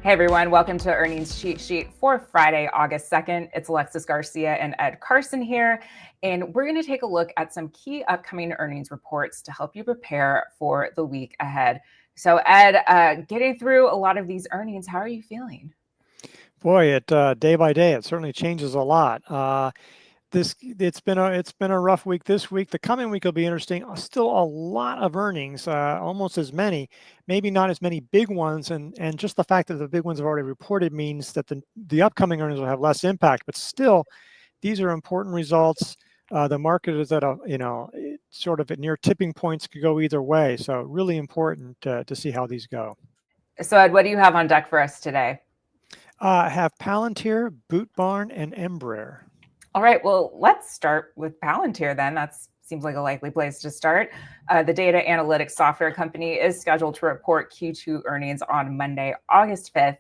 Hey everyone, welcome to Earnings Cheat Sheet for Friday, August 2nd. It's Alexis, Garcia, and Ed Carson here, and we're going to take a look at some key upcoming earnings reports to help you prepare for the week ahead. So Ed, getting through a lot of these earnings, how are you feeling? Boy, it day by day, it certainly changes a lot. It's been a rough week this week. The coming week will be interesting. Still a lot of earnings, almost as many, maybe not as many big ones, and just the fact that the big ones have already reported means that the upcoming earnings will have less impact. But still, these are important results. The market is at sort of at near tipping points, could go either way. So really important to see how these go. So Ed, what do you have on deck for us today? I have Palantir, Barn and Embraer. All right, well, let's start with Palantir then. That seems like a likely place to start. The data analytics software company is scheduled to report Q2 earnings on Monday, August 5th,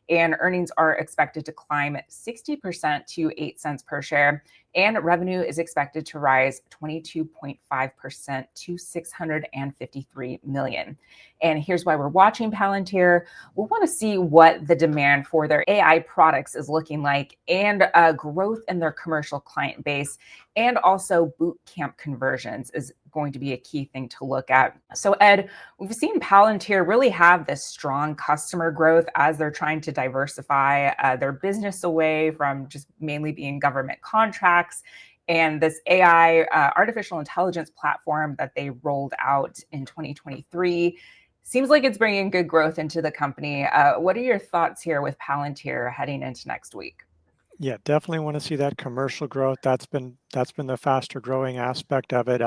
and earnings are expected to climb 60% to 8 cents per share, and revenue is expected to rise 22.5% to 653 million. And here's why we're watching Palantir. We want to see what the demand for their AI products is looking like, and growth in their commercial client base, and also boot camp conversions is going to be a key thing to look at. So Ed, we've seen Palantir really have this strong customer growth as they're trying to diversify their business away from just mainly being government contracts. And this AI, artificial intelligence platform that they rolled out in 2023 seems like it's bringing good growth into the company. What are your thoughts here with Palantir heading into next week? Yeah, definitely want to see that commercial growth. That's been the faster growing aspect of it.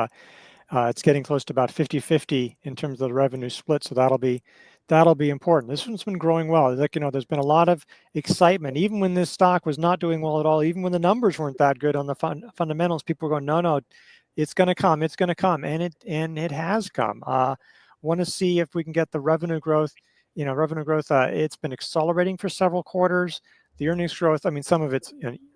It's getting close to about 50-50 in terms of the revenue split, so that'll be important. This one's been growing well. Like, there's been a lot of excitement, even when this stock was not doing well at all, even when the numbers weren't that good on the fundamentals. People were going, no, it's going to come, and it has come. Want to see if we can get the revenue growth. It's been accelerating for several quarters. The earnings growth, I mean, some of it's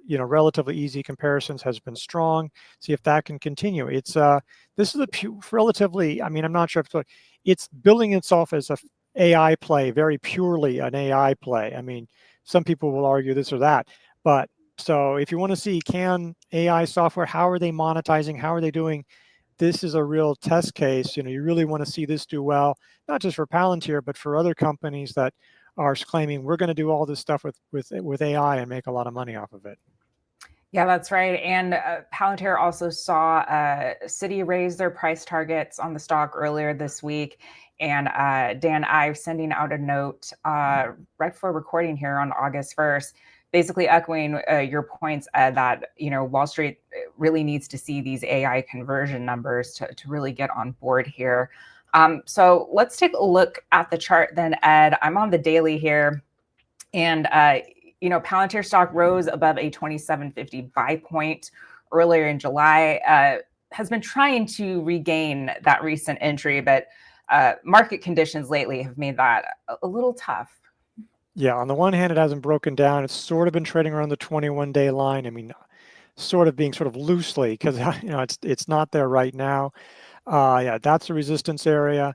relatively easy comparisons has been strong. See if that can continue. This is relatively, I mean, I'm not sure if it's building itself as a AI play, very purely an AI play. I mean, some people will argue this or that, but so if you want to see, can AI software, how are they monetizing? How are they doing? This is a real test case. You really want to see this do well, not just for Palantir, but for other companies that are claiming we're going to do all this stuff with AI and make a lot of money off of it. Yeah, that's right. And Palantir also saw Citi raise their price targets on the stock earlier this week. And Dan Ives sending out a note right before recording here on August 1st, basically echoing your points that Wall Street really needs to see these AI conversion numbers to really get on board here. So let's take a look at the chart then, Ed. I'm on the daily here. And Palantir stock rose above a 2750 buy point earlier in July, has been trying to regain that recent entry, but market conditions lately have made that a little tough. Yeah, on the one hand, it hasn't broken down. It's sort of been trading around the 21-day line. I mean, sort of being sort of loosely because it's not there right now. Yeah, that's a resistance area.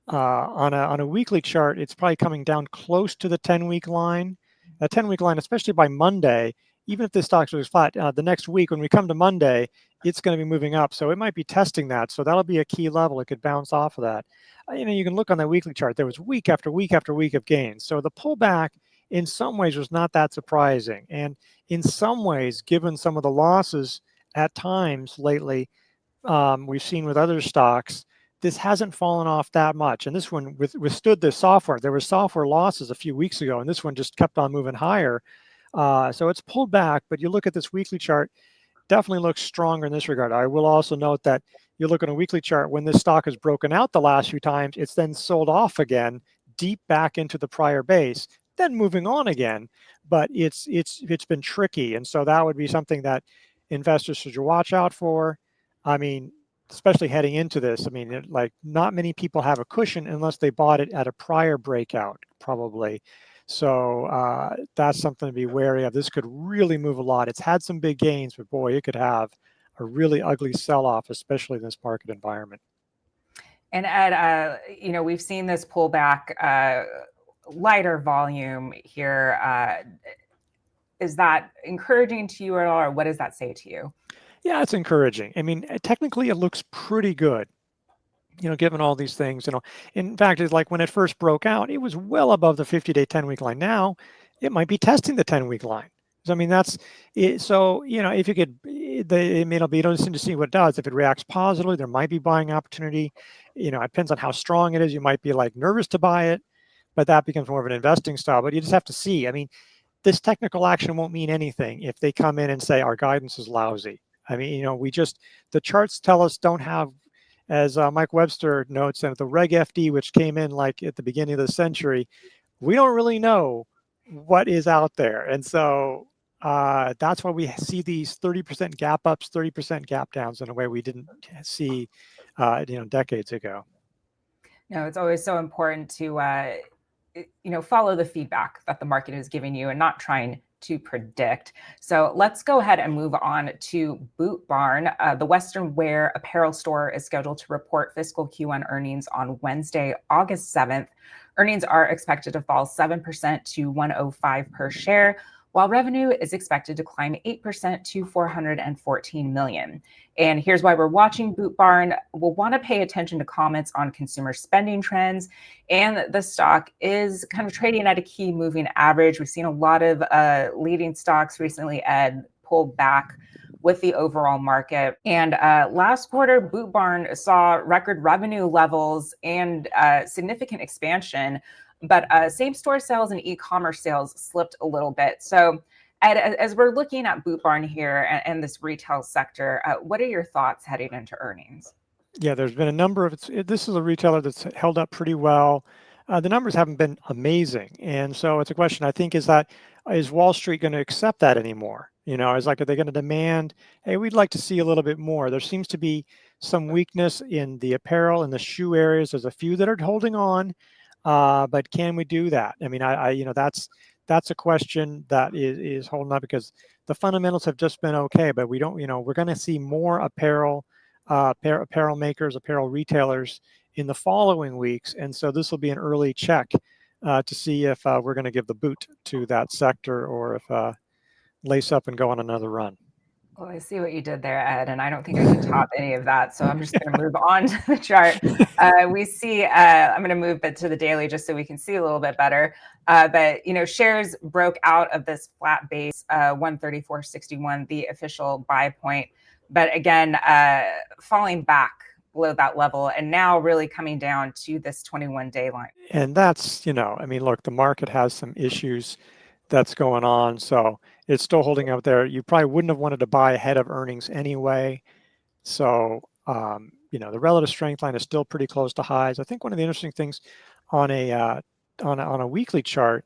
On a weekly chart, it's probably coming down close to the 10-week line. That 10-week line, especially by Monday, even if this stock was flat, the next week when we come to Monday, it's going to be moving up. So it might be testing that. So that'll be a key level. It could bounce off of that. You can look on that weekly chart. There was week after week after week of gains. So the pullback in some ways was not that surprising. And in some ways, given some of the losses at times lately, we've seen with other stocks, this hasn't fallen off that much. And this one withstood the software. There were software losses a few weeks ago, and this one just kept on moving higher. So it's pulled back, but you look at this weekly chart, definitely looks stronger in this regard. I will also note that you look at a weekly chart, when this stock has broken out the last few times, it's then sold off again, deep back into the prior base, then moving on again. But it's been tricky. And so that would be something that investors should watch out for. I mean, especially heading into this, I mean, like not many people have a cushion unless they bought it at a prior breakout, probably. So that's something to be wary of. This could really move a lot. It's had some big gains, but boy, it could have a really ugly sell-off, especially in this market environment. And Ed, we've seen this pullback lighter volume here. Is that encouraging to you at all, or what does that say to you? Yeah, it's encouraging. I mean, technically it looks pretty good, given all these things. In fact, it's like when it first broke out, it was well above the 50-day, 10-week line. Now it might be testing the 10-week line. So, I mean, that's it. So, if you could, it'll be interesting to see what it does. If it reacts positively, there might be buying opportunity. It depends on how strong it is. You might be like nervous to buy it, but that becomes more of an investing style. But you just have to see. I mean, this technical action won't mean anything if they come in and say our guidance is lousy. I mean, the charts tell us don't have, as Mike Webster notes, and the Reg FD, which came in like at the beginning of the century, we don't really know what is out there. And so that's why we see these 30% gap ups, 30% gap downs in a way we didn't see, decades ago. No, it's always so important to follow the feedback that the market is giving you and not trying to predict. So let's go ahead and move on to Boot Barn. The Western wear apparel store is scheduled to report fiscal Q1 earnings on Wednesday, August 7th. Earnings are expected to fall 7% to 105 per share, while revenue is expected to climb 8% to 414 million. And here's why we're watching Boot Barn. We'll want to pay attention to comments on consumer spending trends, and the stock is kind of trading at a key moving average. We've seen a lot of leading stocks recently, Ed, pull back with the overall market. And last quarter, Boot Barn saw record revenue levels and significant expansion, but same-store sales and e-commerce sales slipped a little bit. So Ed, as we're looking at Boot Barn here and this retail sector, what are your thoughts heading into earnings? Yeah, there's been a number of, this is a retailer that's held up pretty well. The numbers haven't been amazing. And so it's a question, I think, is Wall Street going to accept that anymore? Are they going to demand, hey, we'd like to see a little bit more? There seems to be some weakness in the apparel and the shoe areas. There's a few that are holding on, but can we do that? I mean, that's a question that is holding up because the fundamentals have just been okay, but we don't, we're going to see more apparel makers, apparel retailers in the following weeks. And so this will be an early check to see if we're going to give the boot to that sector or if lace up and go on another run. Well, I see what you did there, Ed, and I don't think I can top any of that. So I'm just going to move on to the chart. We see, I'm going to move it to the daily just so we can see a little bit better. But, shares broke out of this flat base, 134.61, the official buy point. But again, falling back below that level and now really coming down to this 21-day line. And that's, look, the market has some issues that's going on. So it's still holding out there. You probably wouldn't have wanted to buy ahead of earnings anyway. So, the relative strength line is still pretty close to highs. I think one of the interesting things on a weekly chart,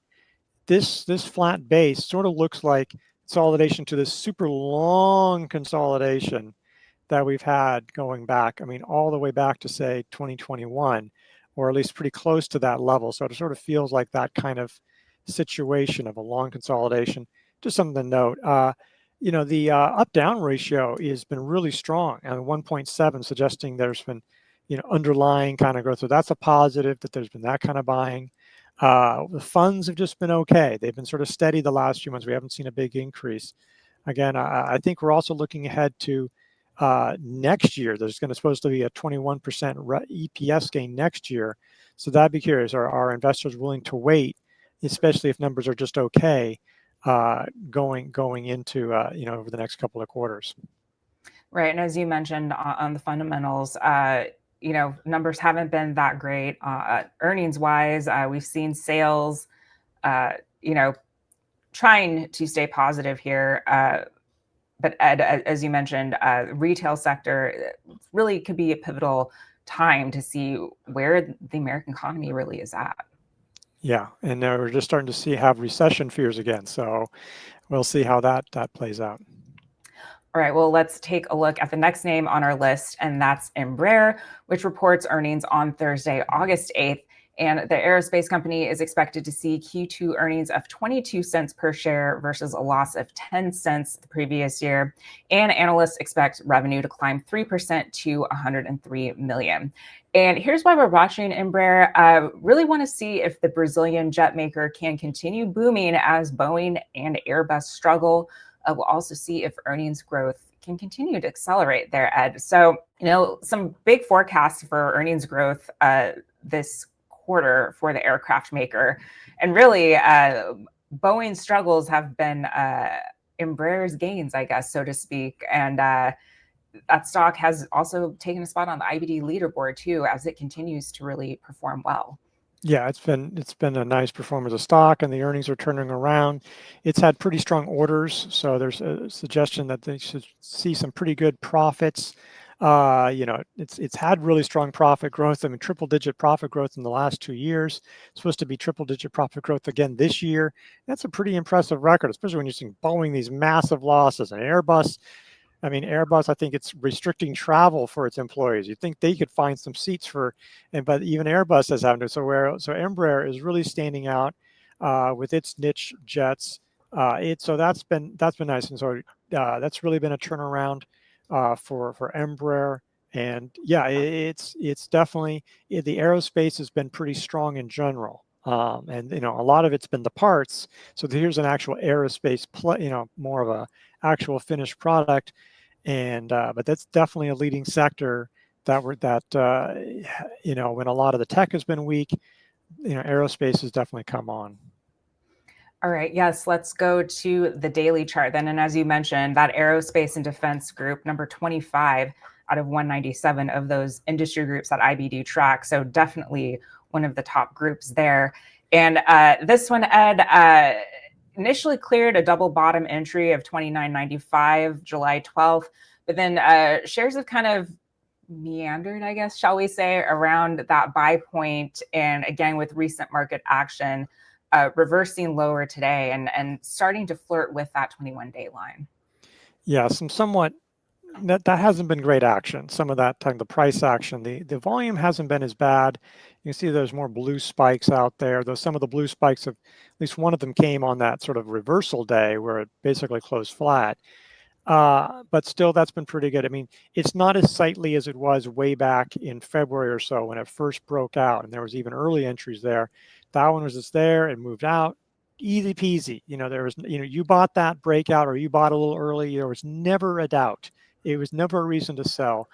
this flat base sort of looks like consolidation to this super long consolidation that we've had going back. I mean, all the way back to say 2021, or at least pretty close to that level. So it sort of feels like that kind of situation of a long consolidation. Just something to note. The up-down ratio has been really strong, and 1.7, suggesting there's been, underlying kind of growth. So that's a positive that there's been that kind of buying. The funds have just been okay. They've been sort of steady the last few months. We haven't seen a big increase. Again, I think we're also looking ahead to next year. There's supposed to be a 21% EPS gain next year. So that'd be curious. Are investors willing to wait, especially if numbers are just okay, going into over the next couple of quarters? Right, and as you mentioned on the fundamentals, numbers haven't been that great. Earnings wise, we've seen sales, trying to stay positive here. But Ed, as you mentioned, retail sector really could be a pivotal time to see where the American economy really is at. Yeah, and we're just starting to have recession fears again. So we'll see how that plays out. All right, well, let's take a look at the next name on our list, and that's Embraer, which reports earnings on Thursday, August 8th. And the aerospace company is expected to see Q2 earnings of 22 cents per share versus a loss of 10 cents the previous year. And analysts expect revenue to climb 3% to 103 million. And here's why we're watching Embraer. Really want to see if the Brazilian jet maker can continue booming as Boeing and Airbus struggle. We'll also see if earnings growth can continue to accelerate there, Ed. So, some big forecasts for earnings growth this quarter for the aircraft maker. And really, Boeing's struggles have been Embraer's gains, I guess, so to speak. And that stock has also taken a spot on the IBD leaderboard too, as it continues to really perform well. Yeah, it's been a nice performance of stock, and the earnings are turning around. It's had pretty strong orders, so there's a suggestion that they should see some pretty good profits. It's had really strong profit growth. I mean, triple-digit profit growth in the last 2 years. It's supposed to be triple-digit profit growth again this year. That's a pretty impressive record, especially when you're seeing Boeing these massive losses and Airbus. I mean, Airbus, I think it's restricting travel for its employees. You'd think they could find some seats but even Airbus has having to. So Embraer is really standing out with its niche jets. So that's been nice, and so that's really been a turnaround for Embraer. And yeah, it's definitely the aerospace has been pretty strong in general. And a lot of it's been the parts. So here's an actual aerospace more of a actual finished product, and but that's definitely a leading sector when a lot of the tech has been weak, aerospace has definitely come on. All right, yes, let's go to the daily chart then. And as you mentioned, that aerospace and defense group, number 25 out of 197 of those industry groups that IBD tracks. So definitely one of the top groups there. And this one, Ed, initially cleared a double bottom entry of 29.95 July 12th, but then shares have kind of meandered, I guess, shall we say, around that buy point. And again, with recent market action, reversing lower today and starting to flirt with that 21-day line. Yeah, that hasn't been great action. Some of that time, the price action, the volume hasn't been as bad. You can see there's more blue spikes out there, though some of the blue spikes at least one of them came on that sort of reversal day where it basically closed flat. But still, that's been pretty good. I mean, it's not as sightly as it was way back in February or so when it first broke out, and there was even early entries there. That one was just there and moved out. Easy peasy. There was, you bought that breakout or you bought a little early. There was never a doubt. It was never a reason to sell.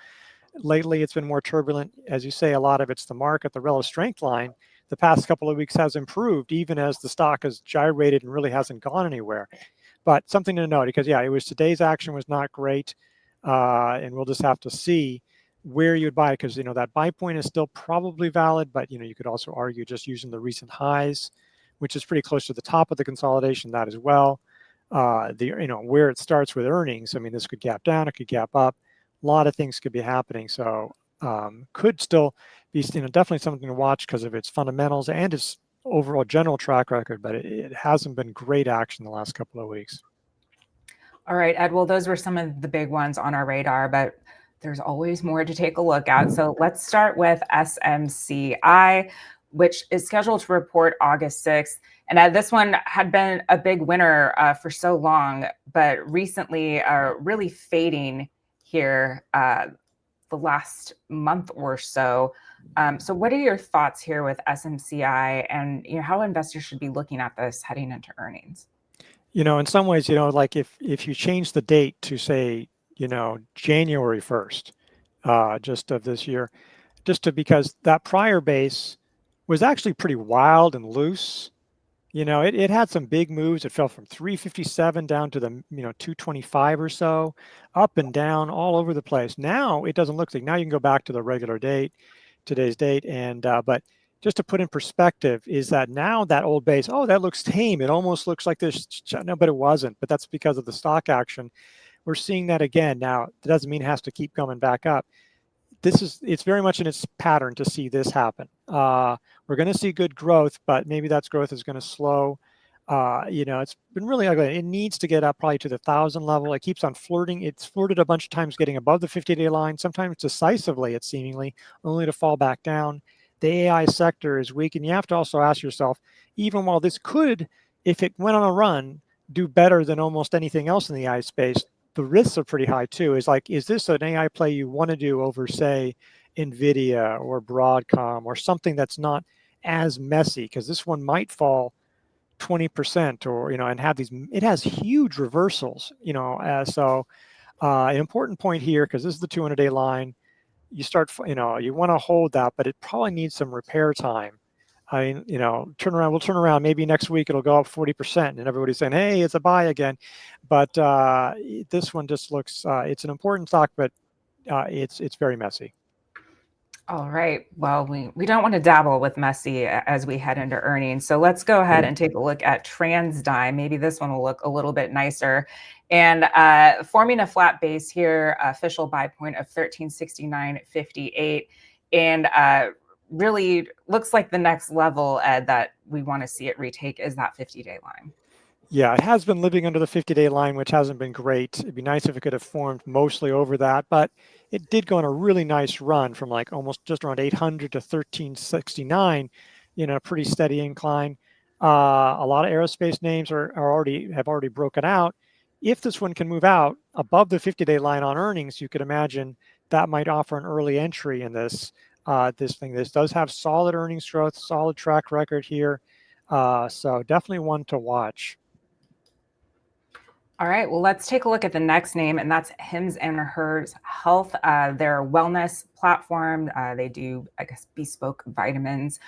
Lately, it's been more turbulent. As you say, a lot of it's the market. The relative strength line the past couple of weeks has improved, even as the stock has gyrated and really hasn't gone anywhere. But something to note, because today's action was not great, and we'll just have to see where you'd buy, because that buy point is still probably valid, but you could also argue just using the recent highs, which is pretty close to the top of the consolidation, that as well. Where it starts with earnings, I mean, this could gap down, it could gap up, a lot of things could be happening. So could still be definitely something to watch because of its fundamentals and its overall general track record, but it hasn't been great action the last couple of weeks. All right, Ed, well, those were some of the big ones on our radar, but there's always more to take a look at. So let's start with SMCI, which is scheduled to report August 6th. And this one had been a big winner for so long, but recently really fading here the last month or so. So what are your thoughts here with SMCI, and how investors should be looking at this heading into earnings? In some ways, like if you change the date to say, January 1st, just of this year, because that prior base was actually pretty wild and loose. It had some big moves. It fell from 357 down to the 225 or so, up and down all over the place. Now it doesn't look like. Now you can go back to the regular date, today's date, and but just to put in perspective is that now that old base, that looks tame. It almost looks like this. No, but it wasn't. But that's because of the stock action. We're seeing that again. Now it doesn't mean it has to keep coming back up. It's very much in its pattern to see this happen. We're going to see good growth, but maybe that growth is going to slow. It's been really ugly. It needs to get up probably to the 1,000 level. It keeps on flirting. It's flirted a bunch of times getting above the 50-day line, sometimes decisively, it's seemingly, only to fall back down. the AI sector is weak. And you have to also ask yourself, even while this could, if it went on a run, do better than almost anything else in the AI space, the risks are pretty high too. Is this an AI play you want to do over, say, NVIDIA or Broadcom or something that's not as messy? Because this one might fall 20% or, and have it has huge reversals, an important point here, because this is the 200-day line, you want to hold that, but it probably needs some repair time. We'll turn around. Maybe next week it'll go up 40%, and everybody's saying, "Hey, it's a buy again." But this one just looks. It's an important stock, but it's very messy. All right. Well, we don't want to dabble with messy as we head into earnings. So let's go ahead and take a look at TransDigm. Maybe this one will look a little bit nicer. And forming a flat base here, official buy point of 1369.58. And really looks like the next level that we want to see it retake is that 50-day line. Yeah, it has been living under the 50-day line, which hasn't been great. It'd be nice if it could have formed mostly over that, but it did go on a really nice run from like almost just around 800 to 1369, pretty steady incline. A lot of aerospace names have already broken out. If this one can move out above the 50-day line on earnings, you could imagine that might offer an early entry in this thing. This does have solid earnings growth, solid track record here. So definitely one to watch. All right, well, let's take a look at the next name, and that's Hims and Hers Health. Their wellness platform. They do, I guess, bespoke vitamins.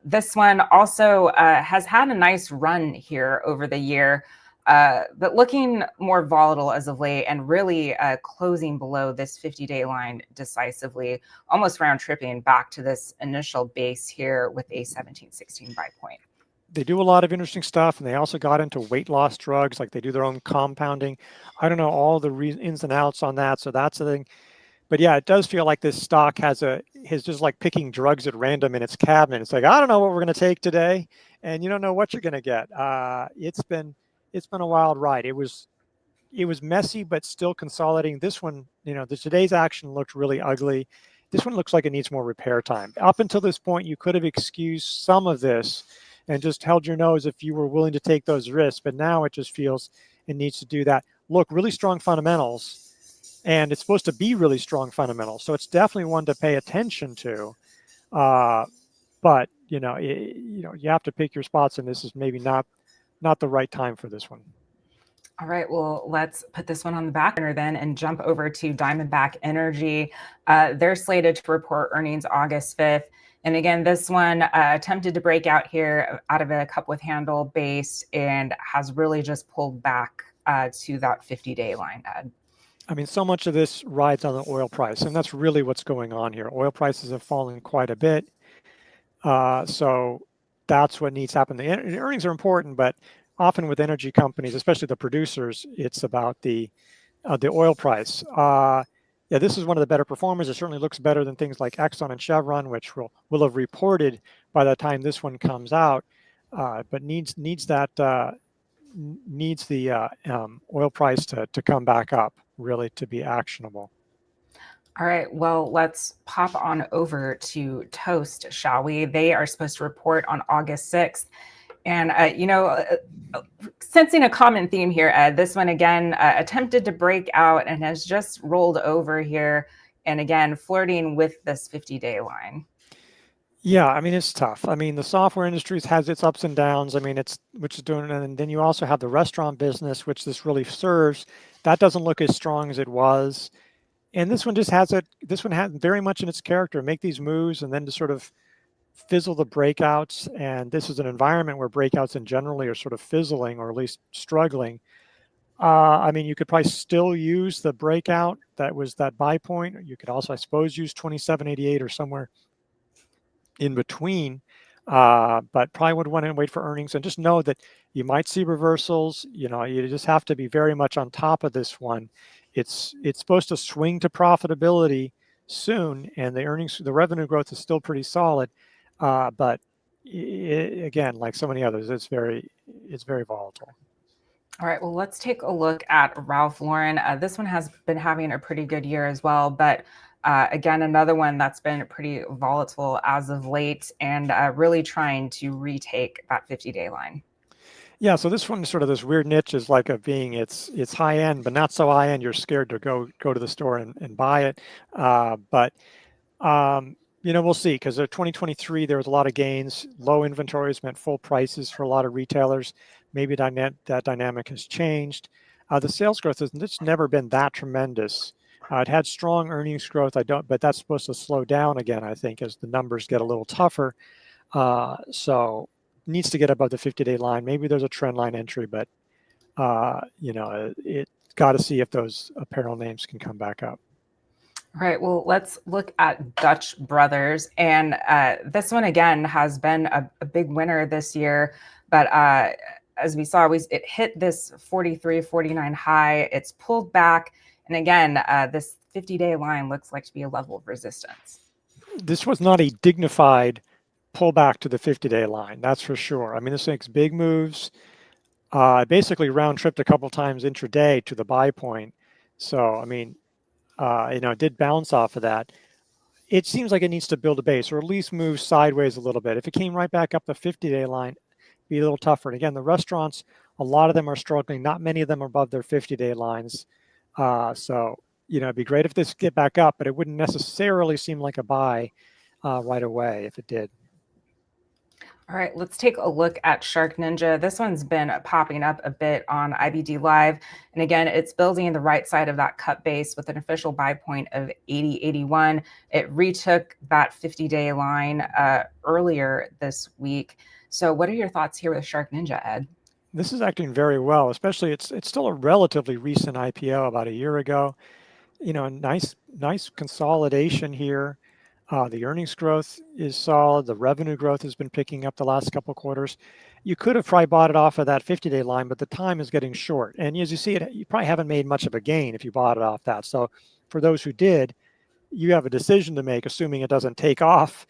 This one also has had a nice run here over the year, but looking more volatile as of late, and really closing below this 50-day line decisively, almost round tripping back to this initial base here with a 1716 buy point. They do a lot of interesting stuff, and they also got into weight loss drugs, like they do their own compounding. I don't know all the ins and outs on that, so that's the thing. But yeah, it does feel like this stock has just like picking drugs at random in its cabinet. It's like, I don't know what we're going to take today, and you don't know what you're going to get. It's been a wild ride. It was messy, but still consolidating. This one, today's action looked really ugly. This one looks like it needs more repair time. Up until this point, you could have excused some of this and just held your nose if you were willing to take those risks. But now it just feels it needs to do that. Look, really strong fundamentals, and it's supposed to be really strong fundamentals. So it's definitely one to pay attention to. But you have to pick your spots, and this is maybe not the right time for this one. All right, well, let's put this one on the back burner then and jump over to Diamondback Energy. They're slated to report earnings August 5th. And again, this one attempted to break out here out of a cup with handle base and has really just pulled back to that 50-day line, Ed. I mean, so much of this rides on the oil price, and that's really what's going on here. Oil prices have fallen quite a bit. So that's what needs to happen. The earnings are important, but often with energy companies, especially the producers, it's about the oil price. Yeah, this is one of the better performers. It certainly looks better than things like Exxon and Chevron, which will have reported by the time this one comes out, but needs the oil price to come back up, really, to be actionable. All right, well, let's pop on over to Toast, shall we? They are supposed to report on August 6th. And, sensing a common theme here, Ed, this one again attempted to break out and has just rolled over here. And again, flirting with this 50-day line. Yeah, I mean, it's tough. I mean, the software industry has its ups and downs. I mean, which is doing, and then you also have the restaurant business, which this really serves. That doesn't look as strong as it was. And this one just has very much in its character, make these moves and then to sort of fizzle the breakouts. And this is an environment where breakouts in generally are sort of fizzling or at least struggling. I mean, you could probably still use the breakout that was that buy point. You could also, I suppose, use 2788 or somewhere in between, but probably would want to wait for earnings and just know that you might see reversals. You just have to be very much on top of this one. It's supposed to swing to profitability soon, and the revenue growth is still pretty solid. But again, like so many others, it's very volatile. All right, well, let's take a look at Ralph Lauren. This one has been having a pretty good year as well, but Again, another one that's been pretty volatile as of late and really trying to retake that 50-day line. Yeah, so this one is sort of this weird niche is like a being it's high end, but not so high end you're scared to go to the store and buy it. But we'll see because 2023 there was a lot of gains. Low inventories meant full prices for a lot of retailers. Maybe that dynamic has changed. The sales growth has it's never been that tremendous. It had strong earnings growth. But that's supposed to slow down again, I think, as the numbers get a little tougher. So needs to get above the 50-day line. Maybe there's a trend line entry, but it got to see if those apparel names can come back up. All right, well, let's look at Dutch Brothers. And this one, again, has been a big winner this year. But as we saw, it hit this 43.49 high. It's pulled back. And again, this 50-day line looks like to be a level of resistance. This was not a dignified pullback to the 50-day line, that's for sure. I mean, this makes big moves. Basically round tripped a couple times intraday to the buy point. So, I mean, it did bounce off of that. It seems like it needs to build a base or at least move sideways a little bit. If it came right back up the 50-day line, it'd be a little tougher. And again, the restaurants, a lot of them are struggling. Not many of them are above their 50-day lines. So, it'd be great if this get back up, but it wouldn't necessarily seem like a buy right away if it did. All right, let's take a look at Shark Ninja. This one's been popping up a bit on IBD Live. And again, it's building the right side of that cut base with an official buy point of 80.81. It retook that 50-day line earlier this week. So what are your thoughts here with Shark Ninja, Ed? This is acting very well, especially it's still a relatively recent IPO about a year ago. Nice consolidation here. The earnings growth is solid. The revenue growth has been picking up the last couple of quarters. You could have probably bought it off of that 50-day line, but the time is getting short. And as you see it, you probably haven't made much of a gain if you bought it off that. So for those who did, you have a decision to make, assuming it doesn't take off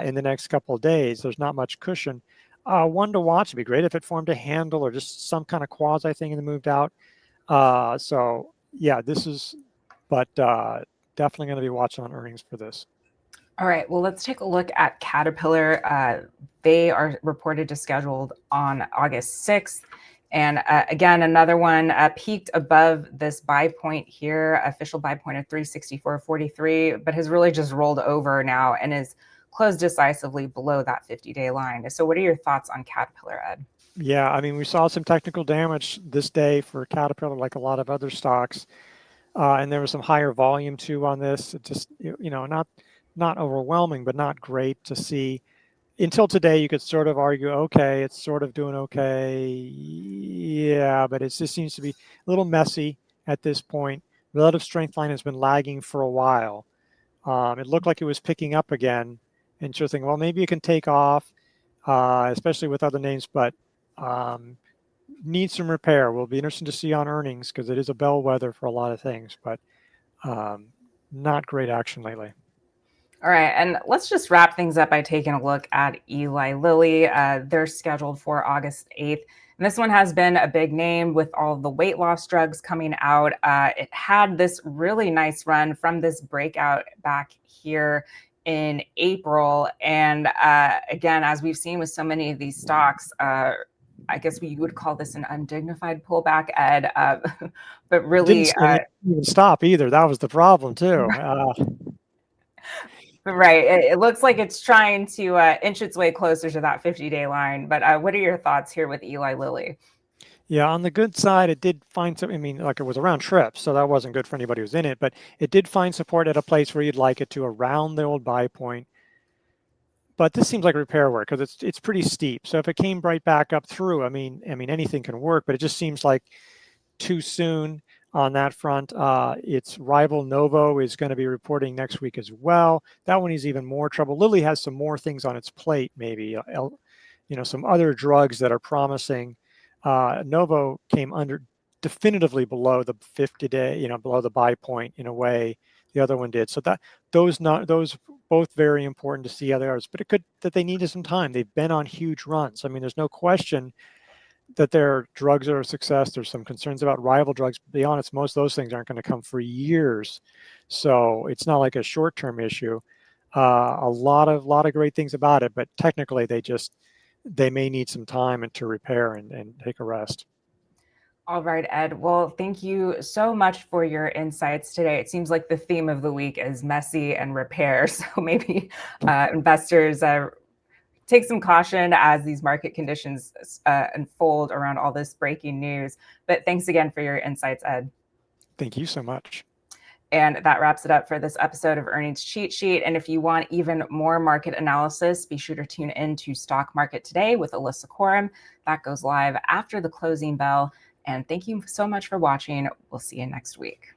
in the next couple of days. There's not much cushion. One to watch would be great if it formed a handle or just some kind of quasi thing and moved out. So yeah, but definitely going to be watching on earnings for this. All right, well, let's take a look at Caterpillar. They are reported to scheduled on August 6th. And again, another one peaked above this buy point here, official buy point of 364.43, but has really just rolled over now and is closed decisively below that 50-day line. So what are your thoughts on Caterpillar, Ed? Yeah, I mean, we saw some technical damage this day for Caterpillar, like a lot of other stocks. And there was some higher volume too on this. It just, not overwhelming, but not great to see. Until today, you could sort of argue, okay, it's sort of doing okay. Yeah, but it just seems to be a little messy at this point. Relative strength line has been lagging for a while. It looked like it was picking up again. And sure thinking, well, maybe it can take off, especially with other names, but needs some repair. Will be interesting to see on earnings because it is a bellwether for a lot of things, but not great action lately. All right, and let's just wrap things up by taking a look at Eli Lilly. They're scheduled for August 8th. And this one has been a big name with all the weight loss drugs coming out. It had this really nice run from this breakout back here in April. And again, as we've seen with so many of these stocks, I guess we would call this an undignified pullback, Ed. But really, didn't even stop either. That was the problem too. Right. It looks like it's trying to inch its way closer to that 50-day line. But what are your thoughts here with Eli Lilly? Yeah, on the good side, it did find some, like it was a round trip, so that wasn't good for anybody who's in it, but it did find support at a place where you'd like it to, around the old buy point. But this seems like repair work because it's pretty steep. So if it came right back up through, I mean anything can work, but it just seems like too soon on that front. Its rival Novo is going to be reporting next week as well. That one is even more trouble. Lilly has some more things on its plate, maybe, some other drugs that are promising. Novo came definitively below the 50-day, below the buy point in a way the other one did. So those both very important to see how they are. But it could that they needed some time. They've been on huge runs. I mean, there's no question that their drugs are a success. There's some concerns about rival drugs. To be honest, most of those things aren't going to come for years. So it's not like a short-term issue. A lot of great things about it, but technically they may need some time and to repair and take a rest. All right, Ed. Well, thank you so much for your insights today. It seems like the theme of the week is messy and repair. So maybe investors take some caution as these market conditions unfold around all this breaking news. But thanks again for your insights, Ed. Thank you so much. And that wraps it up for this episode of Earnings Cheat Sheet. And if you want even more market analysis, be sure to tune in to Stock Market Today with Alyssa Coram. That goes live after the closing bell. And thank you so much for watching. We'll see you next week.